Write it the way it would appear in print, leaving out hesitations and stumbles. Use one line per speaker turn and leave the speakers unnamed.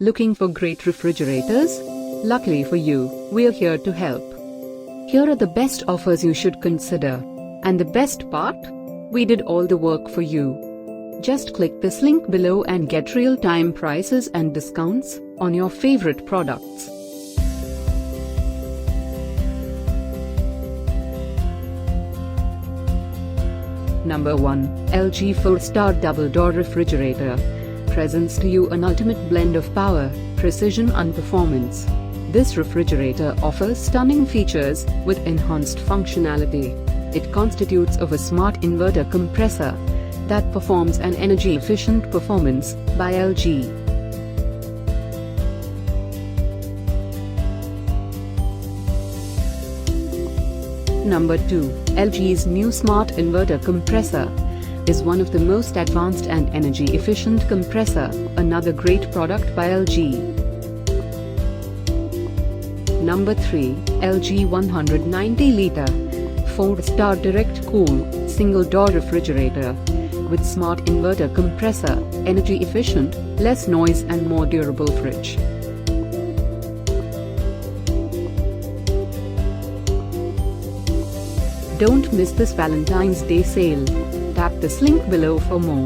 Looking for great refrigerators? Luckily for you, we're here to help. Here are the best offers you should consider. And the best part? We did all the work for you. Just click this link below and get real-time prices and discounts on your favorite products. Number 1. LG 4-star double-door refrigerator presents to you an ultimate blend of power, precision and performance. This refrigerator offers stunning features with enhanced functionality. It constitutes of a smart inverter compressor that performs an energy-efficient performance by LG. Number 2. LG's new smart inverter compressor is one of the most advanced and energy-efficient compressor, another great product by LG. Number 3. LG 190-liter 4-star direct cool, single-door refrigerator with smart inverter compressor, energy-efficient, less noise and more durable fridge. Don't miss this Valentine's Day sale. Tap this link below for more.